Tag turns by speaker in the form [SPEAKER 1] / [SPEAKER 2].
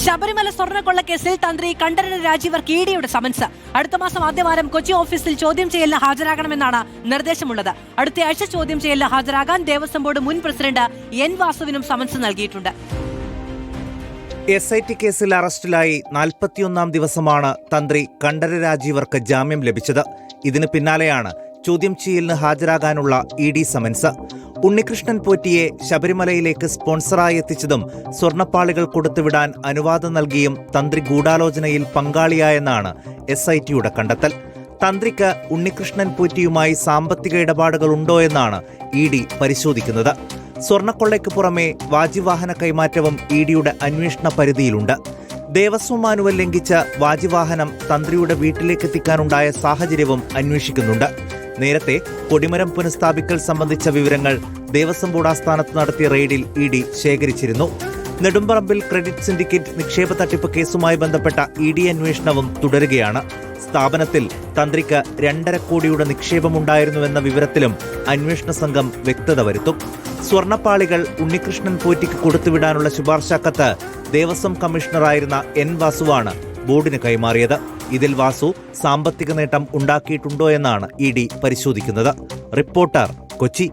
[SPEAKER 1] ശബരിമല സ്വർണ്ണക്കൊള്ളക്കേസിൽ തന്ത്രി കണ്ഠരര് രാജീവർക്ക് ഇഡിയുടെ സമൻസ്. അടുത്ത മാസം ആദ്യവാരം കൊച്ചി ഓഫീസിൽ ചോദ്യം ചെയ്യലിന് ഹാജരാകണമെന്നാണ് നിർദ്ദേശമുള്ളത്. അടുത്തയാഴ്ച ചോദ്യം ചെയ്യലിന് ഹാജരാകാൻ ദേവസ്വം ബോർഡ് മുൻ പ്രസിഡന്റ് എൻ വാസുവിനും സമൻസ് നൽകിയിട്ടുണ്ട്.
[SPEAKER 2] SIT കേസിൽ അറസ്റ്റിലായി 41-ാം ദിവസമാണ് തന്ത്രി കണ്ഠരര് രാജീവർക്ക് ജാമ്യം ലഭിച്ചത്. ഇതിന് പിന്നാലെയാണ് ചോദ്യം ചെയ്യലിന് ഹാജരാകാനുള്ള ED സമൻസ്. ഉണ്ണികൃഷ്ണൻ പോറ്റിയെ ശബരിമലയിലേക്ക് സ്പോൺസറായി എത്തിച്ചതും സ്വർണ്ണപ്പാളികൾ കൊടുത്തുവിടാൻ അനുവാദം നൽകിയും തന്ത്രി ഗൂഢാലോചനയിൽ പങ്കാളിയായെന്നാണ് SITയുടെ കണ്ടെത്തൽ. തന്ത്രിക്ക് ഉണ്ണികൃഷ്ണൻ പോറ്റിയുമായി സാമ്പത്തിക ഇടപാടുകൾ ഉണ്ടോ എന്നാണ് ED പരിശോധിക്കുന്നത്. സ്വർണ്ണക്കൊള്ളയ്ക്ക് പുറമെ വാജിവാഹന കൈമാറ്റവും EDയുടെ അന്വേഷണ പരിധിയിലുണ്ട്. ദേവസ്വം മാനുവൽ ലംഘിച്ച് വാജിവാഹനം തന്ത്രിയുടെ വീട്ടിലേക്കെത്തിക്കാനുണ്ടായ സാഹചര്യവും അന്വേഷിക്കുന്നുണ്ട്. നേരത്തെ കൊടിമരം പുനഃസ്ഥാപിക്കൽ സംബന്ധിച്ച വിവരങ്ങൾ ദേവസ്വം ബോർഡ് ആസ്ഥാനത്ത് നടത്തിയ റെയ്ഡിൽ ED ശേഖരിച്ചിരുന്നു. നെടുമ്പറമ്പിൽ ക്രെഡിറ്റ് സിൻഡിക്കേറ്റ് നിക്ഷേപ തട്ടിപ്പ് കേസുമായി ബന്ധപ്പെട്ട ED അന്വേഷണവും തുടരുകയാണ്. സ്ഥാപനത്തിൽ തന്ത്രിക്ക് 2.5 കോടിയുടെ നിക്ഷേപമുണ്ടായിരുന്നുവെന്ന വിവരത്തിലും അന്വേഷണ സംഘം വ്യക്തത വരുത്തും. സ്വർണ്ണപ്പാളികൾ ഉണ്ണികൃഷ്ണൻ പോറ്റിക്ക് കൊടുത്തുവിടാനുള്ള ശുപാർശക്കത്ത് ദേവസ്വം കമ്മീഷണറായിരുന്ന N വാസുവാണ് ബോർഡിന് കൈമാറിയത്. ഇതിൽ വാസു സാമ്പത്തിക നേട്ടം ഉണ്ടാക്കിയിട്ടുണ്ടോ എന്നാണ് ED പരിശോധിക്കുന്നത്. റിപ്പോർട്ടർ, കൊച്ചി.